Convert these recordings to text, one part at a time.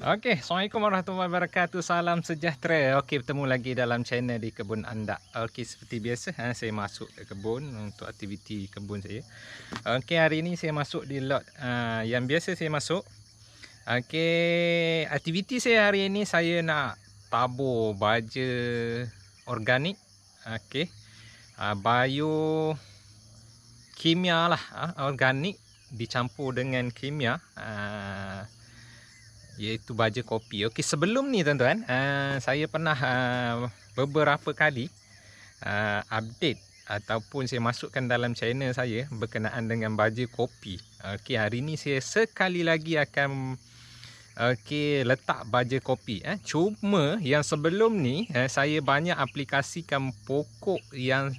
Okey, Assalamualaikum warahmatullahi wabarakatuh. Salam sejahtera. Okey, bertemu lagi dalam channel di Kebun Anda. Okey, seperti biasa, saya masuk ke kebun untuk aktiviti kebun saya. Okey, hari ini saya masuk di lot yang biasa saya masuk. Okey, aktiviti saya hari ini saya nak tabur baja organik. Okey, bio kimia lah, organik dicampur dengan kimia. Iaitu baja kopi. Okey, sebelum ni tuan-tuan, saya pernah beberapa kali update ataupun saya masukkan dalam channel saya berkenaan dengan baja kopi. Okey, hari ni saya sekali lagi akan letak baja kopi. Cuma yang sebelum ni saya banyak aplikasikan pokok yang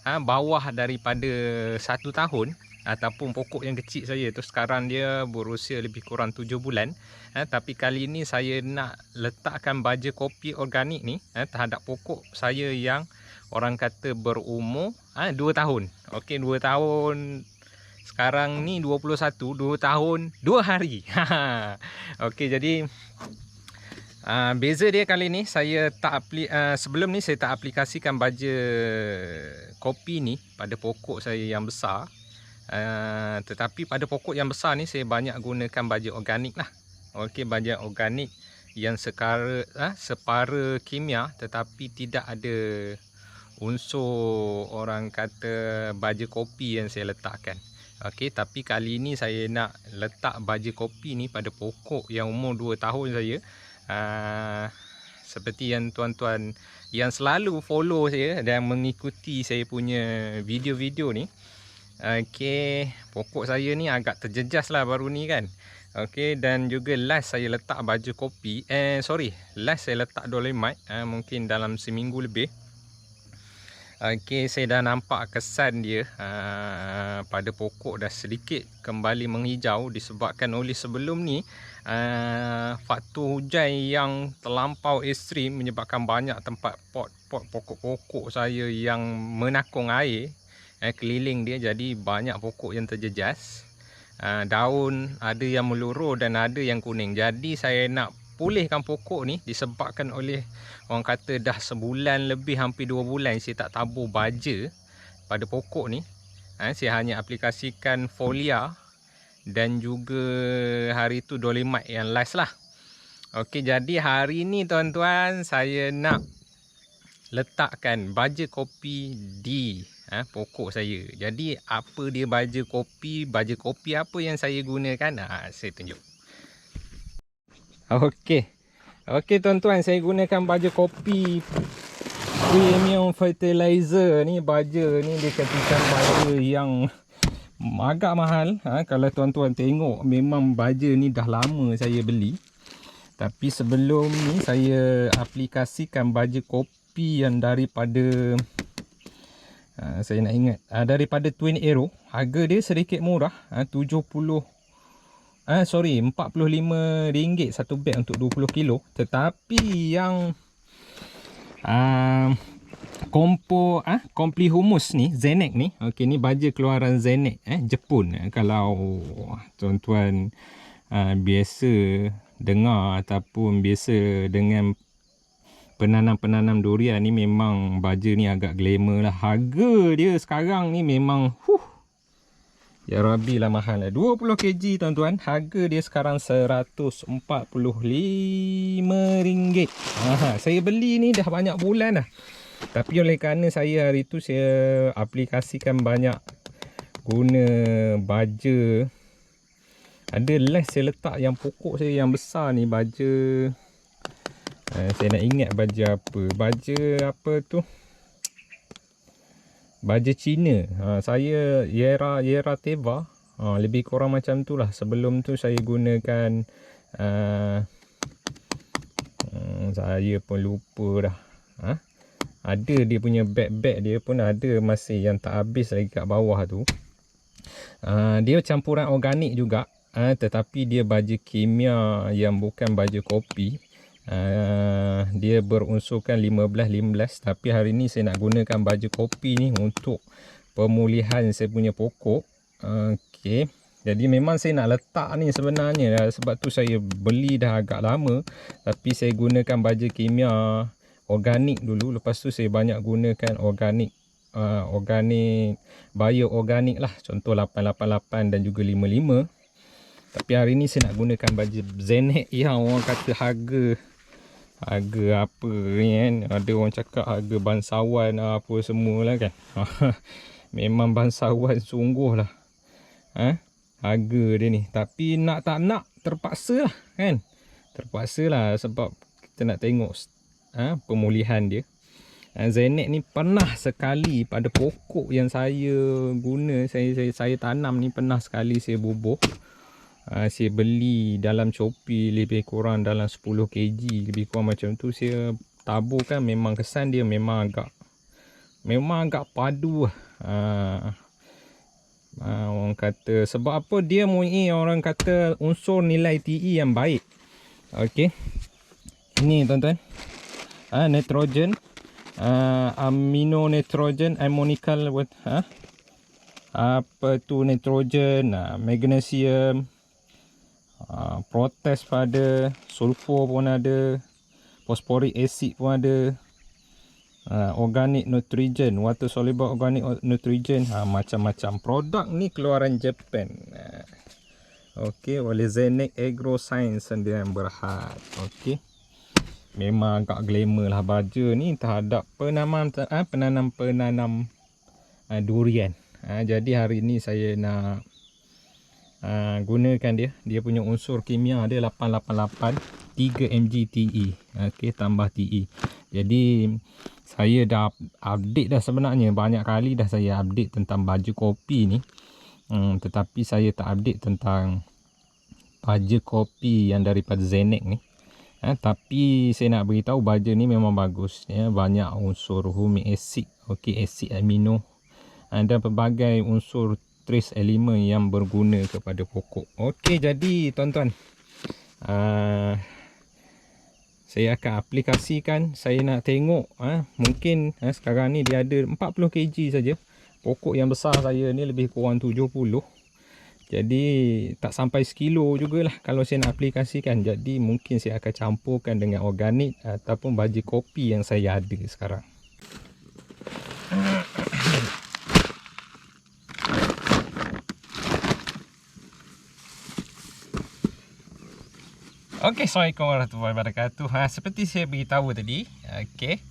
bawah daripada 1 tahun ataupun pokok yang kecil saya tu sekarang dia berusia lebih kurang 7 bulan. Tapi kali ini saya nak letakkan baja kopi organik ni terhadap pokok saya yang orang kata berumur 2 tahun. Okey, 2 tahun. Sekarang ni 21, 2 tahun 2 hari. Okey, jadi beza dia kali ni saya tak sebelum ni saya tak aplikasikan baja kopi ni pada pokok saya yang besar. Tetapi pada pokok yang besar ni saya banyak gunakan baja organik lah. Okey, baja organik yang separa kimia tetapi tidak ada unsur orang kata baja kopi yang saya letakkan. Okey, tapi kali ini saya nak letak baja kopi ni pada pokok yang umur 2 tahun saya. Seperti yang tuan-tuan yang selalu follow saya dan mengikuti saya punya video-video ni. Okey, pokok saya ni agak terjejas lah baru ni kan. Okey, dan juga last saya letak baja kopi, last saya letak dolomite mungkin dalam seminggu lebih. Okey, saya dah nampak kesan dia pada pokok dah sedikit kembali menghijau disebabkan oleh sebelum ni faktor hujan yang terlampau ekstrim menyebabkan banyak tempat pot-pot pokok-pokok saya yang menakung air keliling dia, jadi banyak pokok yang terjejas. Daun ada yang meluruh dan ada yang kuning. Jadi saya nak pulihkan pokok ni disebabkan oleh orang kata dah sebulan lebih, hampir 2 bulan saya tak tabur baja pada pokok ni. Saya hanya aplikasikan folia dan juga hari tu dolomite yang last lah. Okey, jadi hari ni tuan-tuan saya nak letakkan baja kopi di pokok saya. Jadi apa dia baja kopi apa yang saya gunakan, saya tunjuk. Okey tuan-tuan, saya gunakan baja kopi premium fertilizer ni. Baja ni dia katakan baja yang agak mahal. Kalau tuan-tuan tengok memang baja ni dah lama saya beli. Tapi sebelum ni saya aplikasikan baja kopi yang daripada saya nak ingat daripada Twin Arrow. Harga dia sedikit murah, RM45 satu beg untuk 20 kilo. Tetapi yang Compli Humus ni, Zenek ni, okey, ni baja keluaran Zenek Jepun. Kalau tuan-tuan biasa dengar ataupun biasa dengan penanam-penanam durian ni, memang baja ni agak glamour lah. Harga dia sekarang ni memang ya Rabbi lah mahal lah. 20 kg tuan-tuan, harga dia sekarang RM145. Saya beli ni dah banyak bulan lah. Tapi oleh kerana saya hari tu saya aplikasikan banyak guna baja, ada last saya letak yang pokok saya yang besar ni baja, saya nak ingat baja apa. Baja apa tu? Baja Cina. Saya Yera Teva. Lebih kurang macam tu lah. Sebelum tu saya gunakan saya pun lupa dah. Ada dia punya beg dia pun ada masih yang tak habis lagi kat bawah tu. Dia campuran organik juga. Tetapi dia baja kimia yang bukan baja kopi. Dia berunsurkan 15-15. Tapi hari ni saya nak gunakan baja kopi ni untuk pemulihan saya punya pokok. Okey, Jadi memang saya nak letak ni sebenarnya, sebab tu saya beli dah agak lama. Tapi saya gunakan baja kimia organik dulu. Lepas tu saya banyak gunakan organik, bio-organik lah. Contoh 888 dan juga 55. Tapi hari ni saya nak gunakan baja Zenek yang orang kata harga apa ni kan. Ada orang cakap harga bangsawan apa semualah kan. Memang bangsawan sungguh lah. Harga dia ni. Tapi nak tak nak terpaksa lah kan. Terpaksa lah sebab kita nak tengok pemulihan dia. Zenek ni pernah sekali pada pokok yang saya guna, saya tanam ni, pernah sekali saya bubuh. Saya beli dalam Shopee lebih kurang dalam 10 kg lebih kurang macam tu. Saya taburkan, memang kesan dia memang agak padu lah. Orang kata sebab apa dia orang kata unsur nilai TE yang baik. Okey. Ini tuan-tuan. Nitrogen, amino nitrogen, ammonical, apa tu nitrogen, magnesium, potas pada, sulfur pun ada, phosphoric acid pun ada. Organic nutrition, water soluble organic nutrition, macam-macam produk ni keluaran Japan. Okey, oleh Zenek Agroscience Sdn Bhd. Okey, memang agak glamour lah baja ni terhadap penanam durian. Jadi hari ni saya nak gunakan dia punya unsur kimia dia 888 3 mg TE. Okey, tambah TE. Jadi saya dah update dah sebenarnya, banyak kali dah saya update tentang baju kopi ni. Tetapi saya tak update tentang baja kopi yang daripada Zenek ni. Tapi saya nak beritahu baja ni memang bagus ya, banyak unsur humic acid, okey, asid amino, dan pelbagai unsur trace elemen yang berguna kepada pokok. Okey, jadi tuan-tuan, saya akan aplikasikan. Saya nak tengok mungkin sekarang ni dia ada 40 kg saja. Pokok yang besar saya ni lebih kurang 70. Jadi tak sampai sekilo jugalah kalau saya nak aplikasikan. Jadi mungkin saya akan campurkan dengan organik ataupun baja kopi yang saya ada sekarang. Okey, Assalamualaikum warahmatullahi wabarakatuh. Seperti saya beritahu tadi, okey,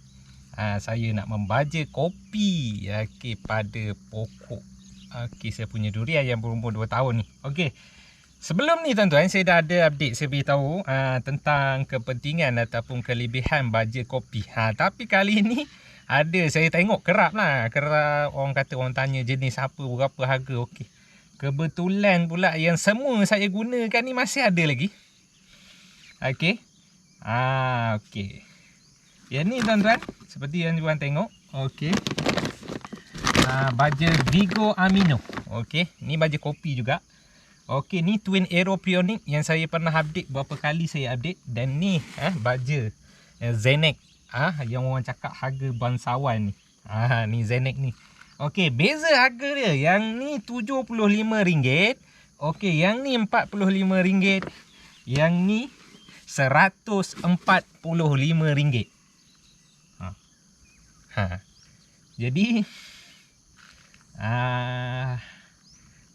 saya nak membaja kopi pada pokok saya punya durian yang berumur 2 tahun ni. Okey, sebelum ni tuan-tuan, saya dah ada update, saya beritahu tentang kepentingan ataupun kelebihan baja kopi. Tapi kali ni ada, saya tengok kerap orang kata, orang tanya jenis apa, berapa harga. Okey, kebetulan pula yang semua saya gunakan ni masih ada lagi. Okey. Okey. Yang ni tuan-tuan, seperti yang tuan tengok. Okey. Baja Vigo Amino. Okey, ni baja kopi juga. Okey, ni Twin Aero Pionic yang saya pernah update, berapa kali saya update. Dan ni baja Zenek, yang orang cakap harga bangsawan ni. Ni Zenek ni. Okey, beza harga dia. Yang ni RM75. Okey, yang ni RM45. Yang ni RM145. Jadi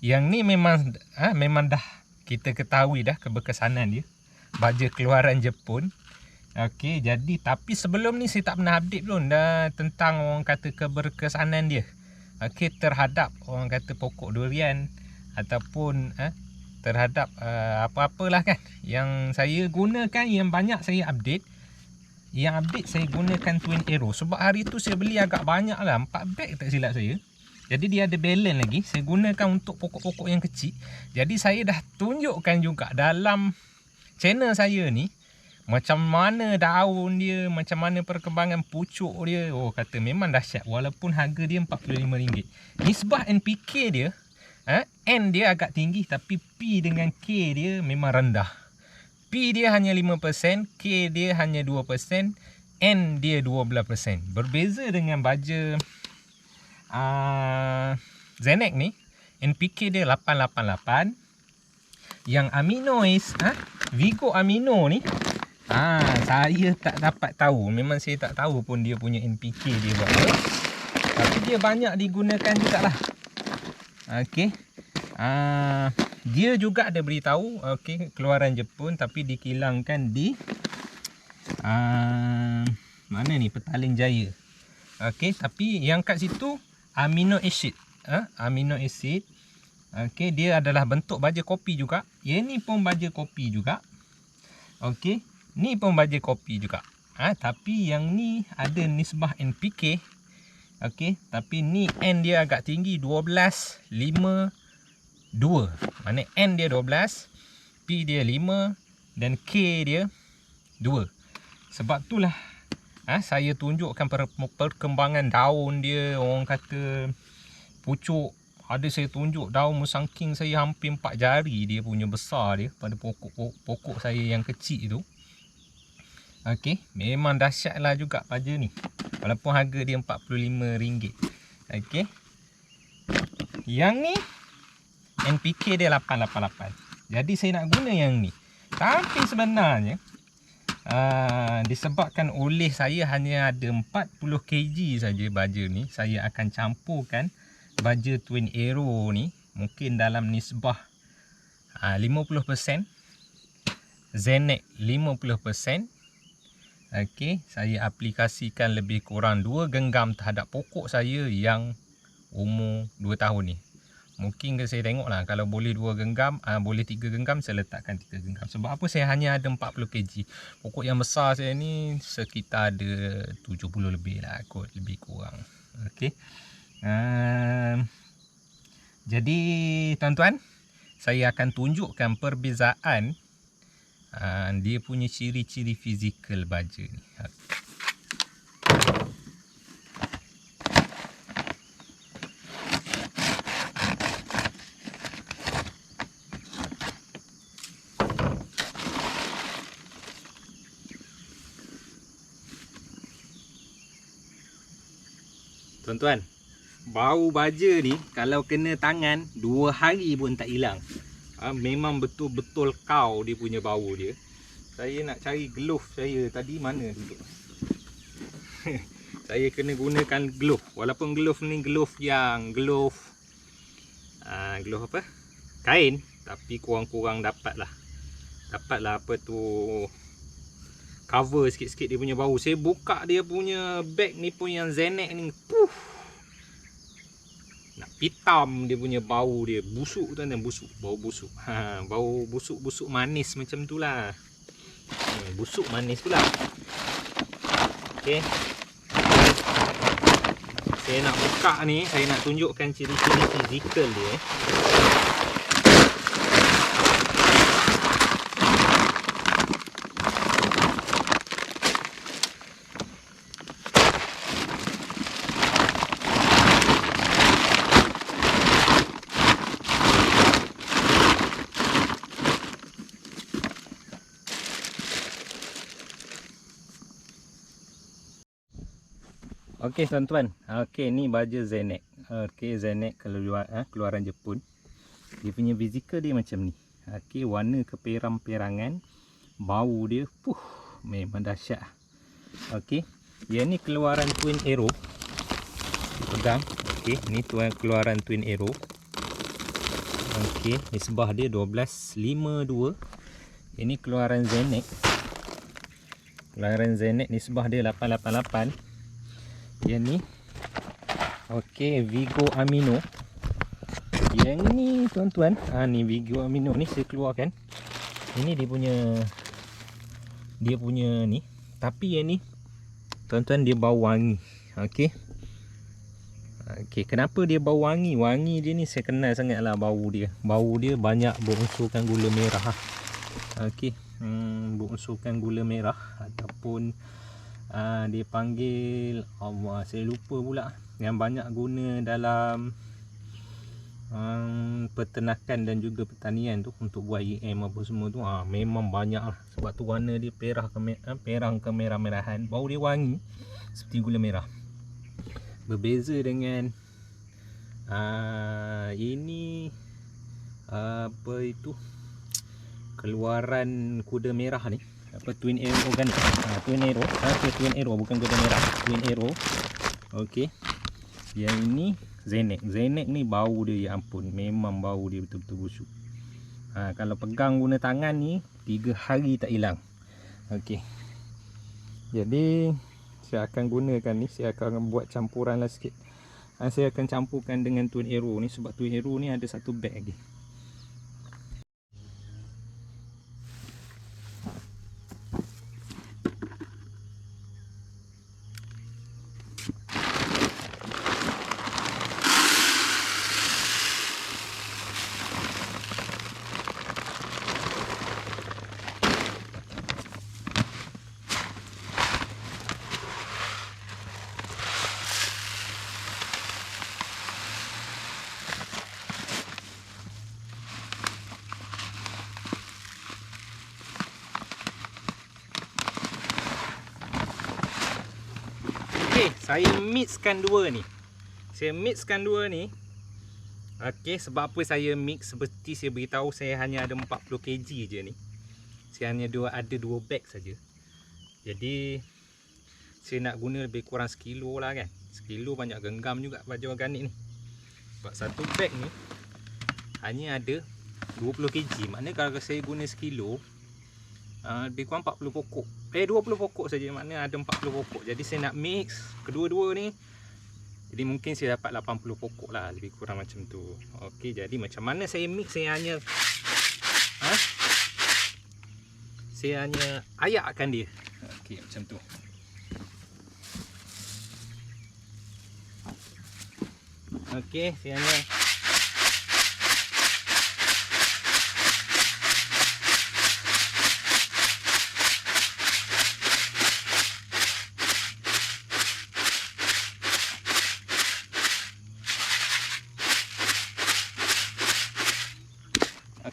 yang ni memang dah kita ketahui dah keberkesanan dia, baja keluaran Jepun. Okey, jadi tapi sebelum ni saya tak pernah update pun dah tentang orang kata keberkesanan dia. Okey, terhadap orang kata pokok durian ataupun terhadap apa-apalah kan yang saya gunakan. Yang banyak saya update, saya gunakan Twin Aero. Sebab hari tu saya beli agak banyak lah, 4 beg tak silap saya. Jadi dia ada balance lagi. Saya gunakan untuk pokok-pokok yang kecil. Jadi saya dah tunjukkan juga dalam channel saya ni macam mana daun dia, macam mana perkembangan pucuk dia. Kata memang dahsyat walaupun harga dia RM45. Nisbah NPK dia, N dia agak tinggi, tapi P dengan K dia memang rendah. P dia hanya 5%, K dia hanya 2%, N dia 12%. Berbeza dengan baja Zenek ni, NPK dia 888, yang Vigo Amino ni, saya tak dapat tahu. Memang saya tak tahu pun dia punya NPK dia berapa. Tapi dia banyak digunakan jugalah. Okey. Dia juga ada beritahu, okey, keluaran Jepun tapi dikilangkan di mana ni, Petaling Jaya. Okey, tapi yang kat situ amino acid. Amino acid. Okey, dia adalah bentuk baja kopi juga. Yang ni pun baja kopi juga. Okey, ni pun baja kopi juga. Tapi yang ni ada nisbah NPK. Okey, tapi ni N dia agak tinggi, 12, 5, 2. Mana N dia 12, P dia 5 dan K dia 2. Sebab itulah saya tunjukkan perkembangan daun dia. Orang kata pucuk, ada saya tunjuk daun musang king saya hampir 4 jari dia punya besar dia pada pokok saya yang kecil tu. Okey, memang dahsyatlah juga baja ni. Walaupun harga dia RM45. Okey. Yang ni NPK dia 888. Jadi saya nak guna yang ni. Tapi sebenarnya disebabkan oleh saya hanya ada 40 kg saja baja ni, saya akan campurkan baja Twin Aero ni mungkin dalam nisbah 50%, Zenek 50%. Okey, saya aplikasikan lebih kurang 2 genggam terhadap pokok saya yang umur 2 tahun ni. Mungkin saya tengoklah kalau boleh 2 genggam, boleh 3 genggam, saya letakkan 3 genggam. Sebab apa saya hanya ada 40 kg. Pokok yang besar saya ni sekitar ada 70 lebih lah kot, lebih kurang. Okey. Jadi tuan-tuan, saya akan tunjukkan perbezaan dia punya ciri-ciri fizikal baja ni. Tuan-tuan, bau baja ni kalau kena tangan 2 hari pun tak hilang. Memang betul-betul kau dia punya bau dia. Saya nak cari glove saya tadi mana duduk. Saya kena gunakan glove. Walaupun glove ni glove apa? Kain, tapi kurang-kurang dapatlah apa tu, cover sikit-sikit dia punya bau. Saya buka dia punya bag ni pun yang Zenek ni, nak hitam dia punya bau dia. Busuk tuan-tuan, busuk, bau busuk. Bau busuk-busuk manis macam tu lah. Busuk manis pula. Okey. Saya nak buka ni, saya nak tunjukkan ciri-ciri fizikal dia. Okey tuan-tuan, okey ni baja Zenek. Okey, Zenek keluaran Jepun. Dia punya fizikal dia macam ni. Okey, warna keperang-perangan, bau dia memang dahsyat. Okey, yang ni keluaran Twin Aero. Pegang. Okey, ni keluaran Twin Aero. Okey, nisbah dia 12:5:2. Ini keluaran Zenek. Keluaran Zenek nisbah dia 888. Yang ni okey, Vigo Amino. Yang ni tuan-tuan, ni Vigo Amino ni saya keluarkan. Ini dia punya ni. Tapi yang ni tuan-tuan dia bau wangi. Okey. Okey, kenapa dia bau wangi? Wangi dia ni saya kenal sangatlah bau dia. Bau dia banyak berunsurkan gula merah. Okey, berunsurkan gula merah ataupun dia panggil saya lupa pula, yang banyak guna dalam peternakan dan juga pertanian tu untuk buat IM apa semua tu. Memang banyak lah. Sebab tu warna dia perang kemerah-merahan. Bau dia wangi seperti gula merah. Berbeza dengan ini apa itu, keluaran kuda merah ni, apa, Twin Arrow organic. Twin Arrow, Twin Arrow bukan kuda merah, Twin Arrow. Okey. Yang ini Zenek. Zenek ni bau dia, ya ampun, memang bau dia betul-betul busuk. Kalau pegang guna tangan ni 3 hari tak hilang. Okey. Jadi saya akan gunakan ni, saya akan buat campuran lah sikit. Saya akan campurkan dengan Twin Arrow ni, sebab Twin Arrow ni ada satu bag lagi. Okey, saya mixkan dua ni. Okey, sebab apa saya mix? Seperti saya beritahu, saya hanya ada 40 kg je ni. Saya hanya ada 2 bag saja. Jadi saya nak guna lebih kurang sekilo lah kan. Sekilo banyak genggam juga baju organik ni. Sebab satu bag ni hanya ada 20 kg. Maknanya kalau saya guna sekilo, lebih kurang 40 pokok. 20 pokok saja, maknanya ada 40 pokok. Jadi saya nak mix kedua-dua ni. Jadi mungkin saya dapat 80 pokok lah, lebih kurang macam tu. Okey, jadi macam mana saya mix? Saya hanya ayakkan dia. Okey, macam tu. Okey, saya hanya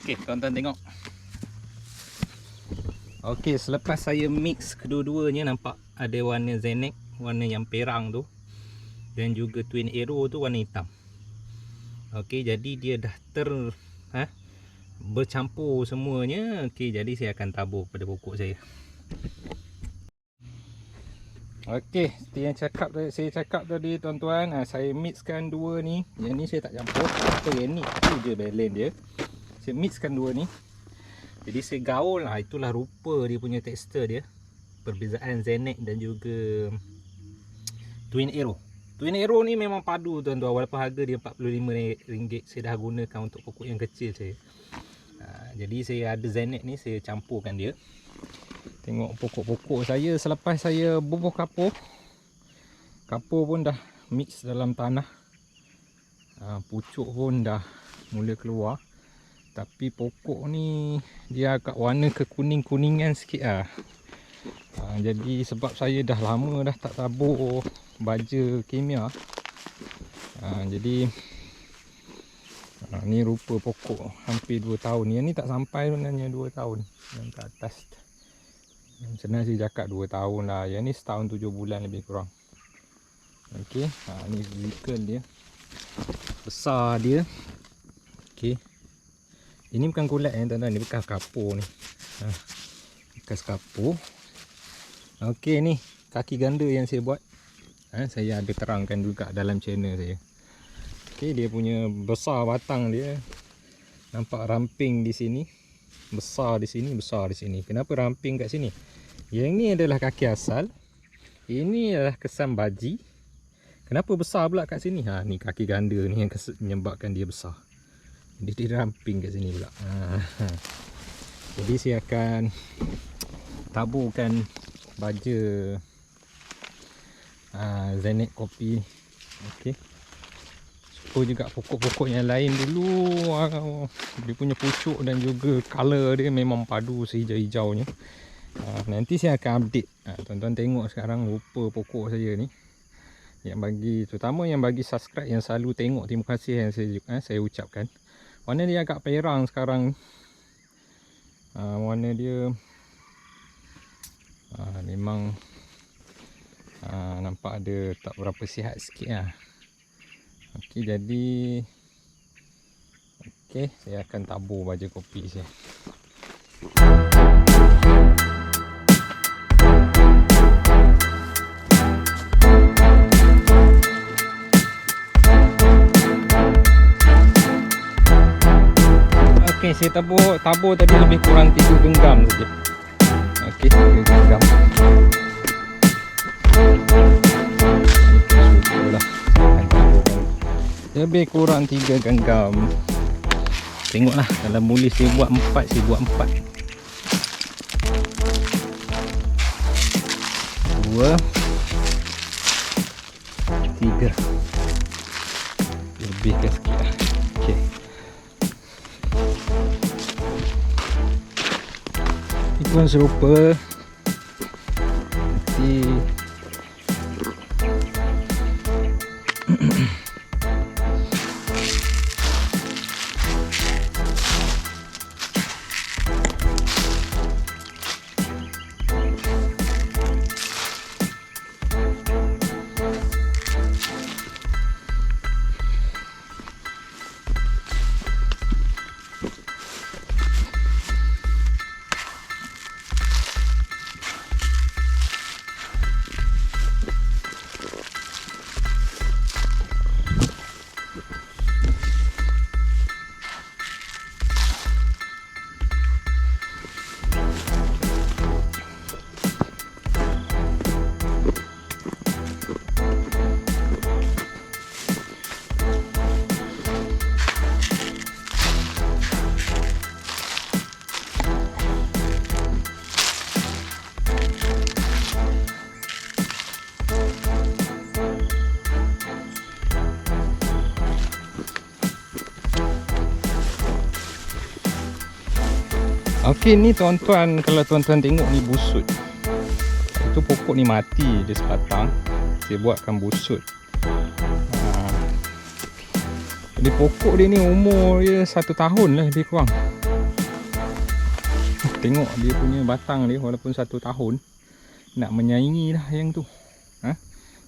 okey, tuan-tuan tengok. Okey, selepas saya mix kedua-duanya, nampak ada warna Zenek, warna yang perang tu, dan juga Twin Arrow tu warna hitam. Okey, jadi dia dah bercampur semuanya. Okey, jadi saya akan tabur pada pokok saya. Okey, seperti yang saya cakap tadi tuan-tuan, saya mixkan dua ni. Yang ni saya tak campur. Yang ni tu je balance dia. Saya mixkan dua ni. Jadi saya gaul lah, itulah rupa dia punya tekstur dia. Perbezaan Zenek dan juga Twin Arrow. Twin Arrow ni memang padu tuan-tuan, walaupun harga dia RM45. Saya dah gunakan untuk pokok yang kecil saya. Jadi saya ada Zenek ni, saya campurkan dia. Tengok pokok-pokok saya selepas saya bubuh kapur. Kapur pun dah mix dalam tanah. Pucuk pun dah mula keluar. Tapi pokok ni dia agak warna kekuning-kuningan sikit lah. Jadi sebab saya dah lama dah tak tabur baja kimia. Jadi ni rupa pokok hampir 2 tahun. Yang ni tak sampai sebenarnya 2 tahun. Yang ke atas. Senang saya cakap 2 tahun lah. Yang ni setahun 7 bulan lebih kurang. Okey, ni zikal dia. Besar dia. Okey. Ini bukan kulat tuan-tuan, ni bekas kapur ni. Bekas kapur. Okey, ni kaki ganda yang saya buat. Saya ada terangkan juga dalam channel saya. Okey, dia punya besar batang dia. Nampak ramping di sini. Besar di sini, besar di sini. Kenapa ramping kat sini? Yang ni adalah kaki asal. Ini adalah kesan baji. Kenapa besar pula kat sini? Ni kaki ganda ni yang menyebabkan dia besar. Jadi dia ramping kat sini pula. Jadi saya akan taburkan baja Zenek kopi. Okey. Supaya juga pokok-pokok yang lain dulu dia punya pucuk dan juga color dia memang padu sehijau-hijaunya. Nanti saya akan update. Tuan-tuan tengok sekarang rupa pokok saya ni. Yang bagi, terutama yang bagi subscribe yang selalu tengok, terima kasih yang saya ucapkan. Warna dia agak perang sekarang. Warna dia memang nampak ada tak berapa sihat sikit lah. Okey, jadi okey, saya akan tabur baja kopi saya. Okey, saya tabur tadi lebih kurang 3 genggam saja. Okey, 3 genggam. Syukurlah. Lebih kurang 3 genggam. Tengoklah, kalau mula saya buat 4, saya buat 4. 2 3. Lebihkan sikit lah. Okey. Ini pun serupa. Nanti okey, ni tuan-tuan, kalau tuan-tuan tengok ni busut. Itu pokok ni mati dia sebatang. Saya buatkan busut. Jadi pokok dia ni umur dia 1 tahun lah lebih kurang. Tengok dia punya batang dia walaupun 1 tahun nak menyaingi lah yang tu.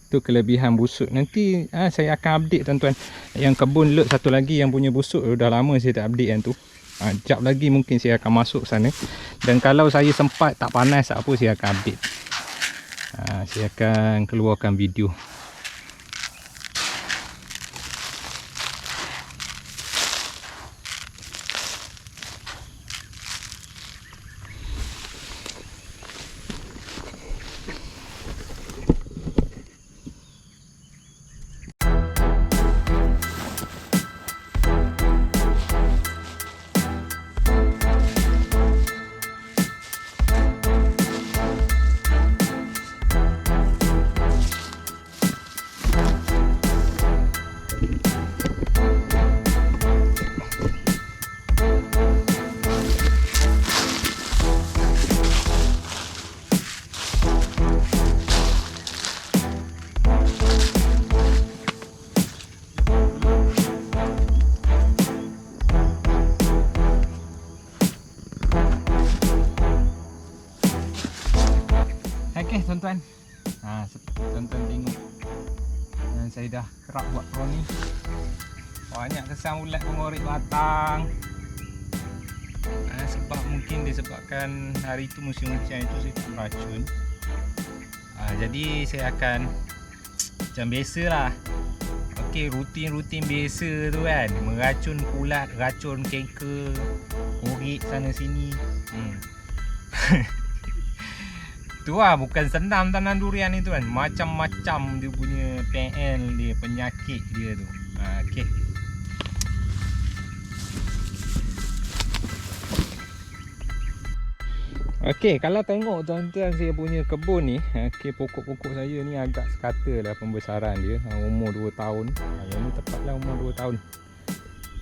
Itu kelebihan busut. Nanti saya akan update tuan-tuan. Yang kebun lot satu lagi yang punya busut dah lama saya tak update yang tu. Jap lagi mungkin saya akan masuk sana. Dan kalau saya sempat tak panas apa, saya akan update. Saya akan keluarkan video. Okey tuan-tuan. Tuan-tuan tengok. Saya dah kerap buat proni. Banyak kesan ulat pengorek batang. Sebab mungkin disebabkan hari itu musim hujan itu saya tak beracun. Jadi saya akan macam biasalah. Okey, rutin-rutin biasa tu kan. Meracun kulat, racun kanker, korek sana sini. Tu lah, bukan senam tanam durian ni tuan. Macam-macam dia punya PL dia, penyakit dia tu. Okey. Okey, kalau tengok tuan-tuan saya punya kebun ni, okey, pokok-pokok saya ni agak sekata lah pembesaran dia. Umur 2 tahun. Yang ni tepatlah umur 2 tahun.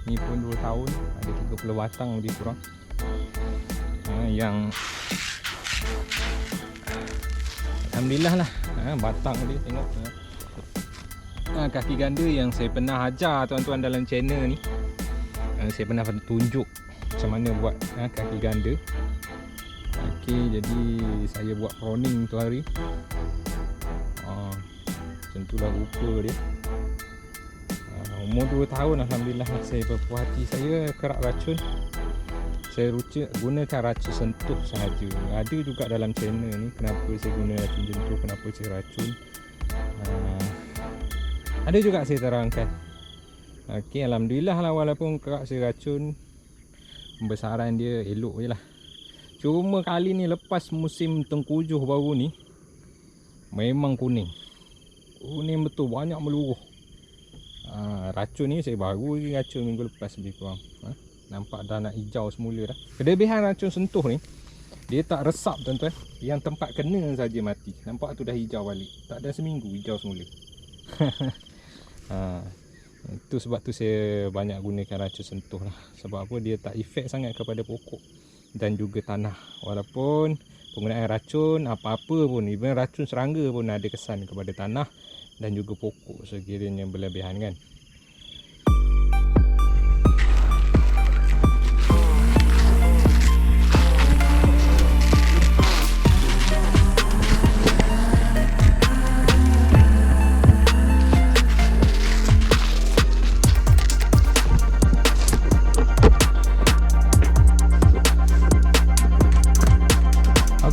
Ni pun 2 tahun, ada 30 batang lebih kurang. Yang alhamdulillah lah, batang dia tengok. Kaki ganda yang saya pernah ajar tuan-tuan dalam channel ni. Saya pernah tunjuk macam mana buat kaki ganda. Okey, jadi saya buat pruning tu hari. Macam itulah rupa dia. Umur 2 tahun alhamdulillah saya berpuas hati. Saya kerap racun. saya gunakan racun sentuh sahaja. Ada juga dalam channel ni kenapa saya guna racun sentuh, kenapa saya racun. Ada juga saya terangkan. Okey, alhamdulillah lah, walaupun kerap saya racun, pembesaran dia elok je lah. Cuma kali ni lepas musim tengkujuh baru ni, memang kuning. Kuning betul, banyak meluruh. Racun ni saya baru lagi racun minggu lepas lebih kurang. Nampak dah nak hijau semula dah. Kelebihan racun sentuh ni, dia tak resap tuan-tuan. Yang tempat kena saja mati. Nampak tu dah hijau balik. Tak ada seminggu hijau semula. Itu sebab tu saya banyak gunakan racun sentuh lah. Sebab apa, dia tak efek sangat kepada pokok dan juga tanah. Walaupun penggunaan racun apa-apa pun, even racun serangga pun ada kesan kepada tanah dan juga pokok sekiranya berlebihan kan.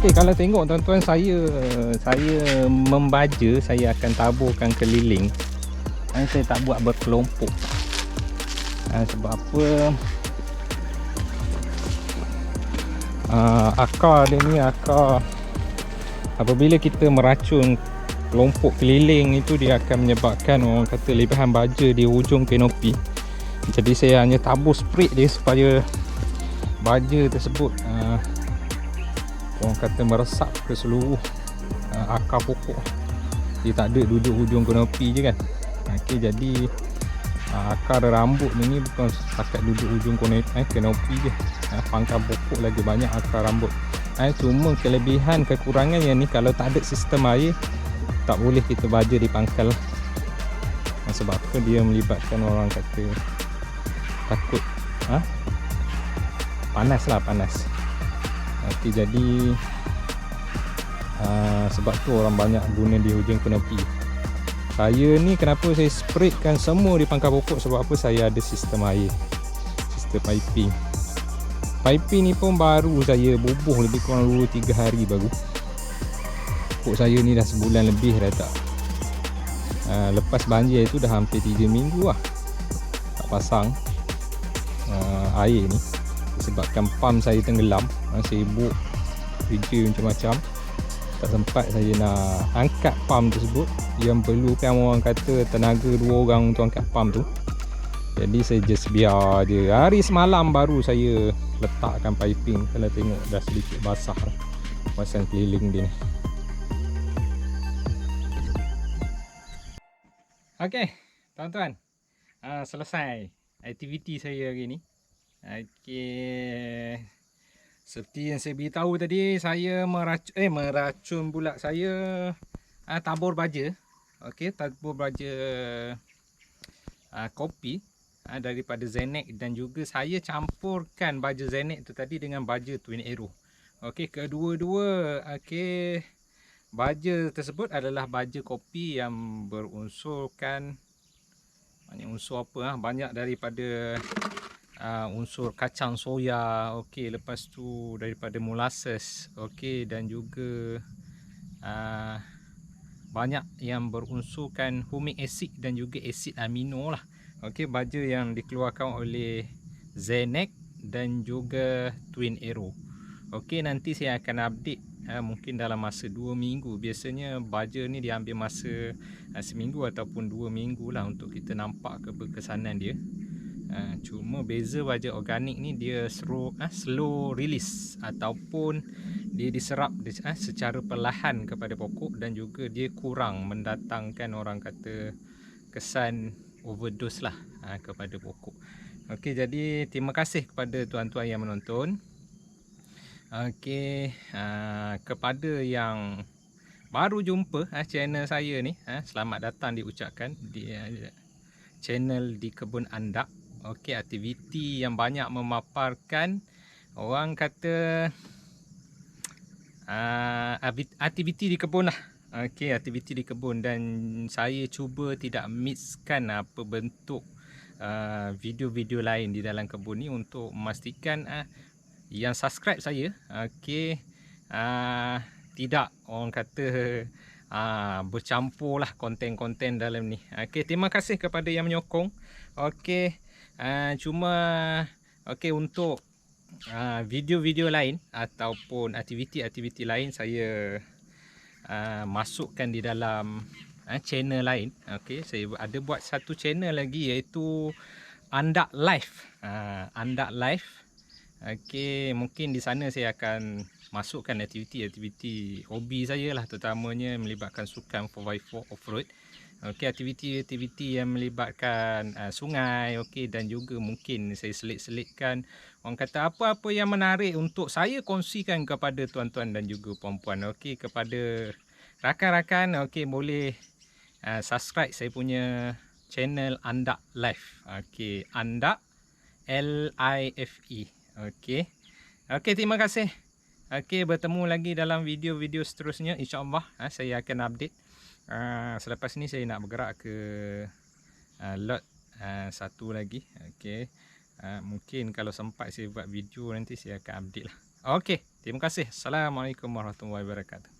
Okey, kalau tengok tuan-tuan, saya membaja, saya akan taburkan keliling. Saya tak buat berkelompok. Sebab apa? Akar dia ni, apabila kita meracun kelompok keliling itu, dia akan menyebabkan orang kata lebihan baja di hujung kanopi. Jadi saya hanya tabur spray dia supaya baja tersebut orang kata meresap ke seluruh akar pokok. Dia tak ada duduk hujung kanopi je kan. Okey, jadi akar rambut ni bukan setakat duduk hujung kanopi je. Pangkal pokok lagi banyak akar rambut. Cuma kelebihan kekurangannya ni, kalau tak ada sistem air, tak boleh kita baja di pangkal lah. Sebab apa? Dia melibatkan orang kata takut panas lah, panas. Okey, jadi sebab tu orang banyak guna di hujung kanopi. Saya ni kenapa saya spraykan semua di pangkal pokok, sebab apa? Saya ada sistem air, sistem piping. Piping ni pun baru saya bubuh lebih kurang 2-3 hari baru. Pokok saya ni dah sebulan lebih dah tak. Lepas banjir tu dah hampir 3 minggu lah tak pasang air ni. Sebabkan pam saya tenggelam, sibuk kerja macam-macam, tak sempat saya nak angkat pam tersebut. Yang perlukan orang kata tenaga 2 orang untuk angkat pam tu. Jadi saya just biar je. Hari semalam baru saya letakkan piping. Kalau tengok dah sedikit basah kawasan keliling dia ni. Okey, tuan-tuan, selesai aktiviti saya hari ni. Okey, seperti yang saya beritahu tadi, saya meracun pula. Saya tabur baja. Okey, tabur baja kopi daripada Zenex, dan juga saya campurkan baja Zenex tu tadi dengan baja Twin Arrow. Okey, kedua-dua baja tersebut adalah baja kopi yang berunsurkan banyak unsur banyak daripada unsur kacang soya, okey, lepas tu daripada molasses, okey, dan juga banyak yang berunsurkan humic acid dan juga asid amino lah. Okey, baja yang dikeluarkan oleh Zenex dan juga Twin Arrow. Okey, nanti saya akan update mungkin dalam masa 2 minggu. Biasanya baja ni diambil masa seminggu ataupun 2 minggu lah untuk kita nampak keberkesanan dia. Cuma beza baja organik ni, dia slow release ataupun dia diserap secara perlahan kepada pokok, dan juga dia kurang mendatangkan orang kata kesan overdose lah kepada pokok. Okey, jadi terima kasih kepada tuan-tuan yang menonton. Okey, kepada yang baru jumpa channel saya ni, selamat datang diucapkan di channel Di Kebun Andak. Okey, aktiviti yang banyak memaparkan orang kata aktiviti di kebun lah. Okey, aktiviti di kebun, dan saya cuba tidak mixkan apa bentuk video-video lain di dalam kebun ni untuk memastikan yang subscribe saya, okey, tidak orang kata bercampur lah konten-konten dalam ni. Okey, terima kasih kepada yang menyokong. Okey, cuma okey, untuk video-video lain ataupun aktiviti-aktiviti lain saya masukkan di dalam channel lain. Okey, saya ada buat satu channel lagi iaitu Andak Live. Andak Live. Okey, mungkin di sana saya akan masukkan aktiviti-aktiviti hobi saya lah, terutamanya melibatkan sukan 4x4 off-road. Okey, aktiviti-aktiviti yang melibatkan sungai, okey, dan juga mungkin saya selit-selitkan orang kata apa-apa yang menarik untuk saya kongsikan kepada tuan-tuan dan juga puan-puan. Okey, kepada rakan-rakan, okey, boleh subscribe saya punya channel Andak Live. Okey, Andak LIFE. Okey. Okey, terima kasih. Okey, bertemu lagi dalam video-video seterusnya, insya-Allah. Saya akan update. Selepas ni saya nak bergerak ke lot satu lagi. Okey. Mungkin kalau sempat saya buat video nanti saya akan update lah. Okey, terima kasih. Assalamualaikum warahmatullahi wabarakatuh.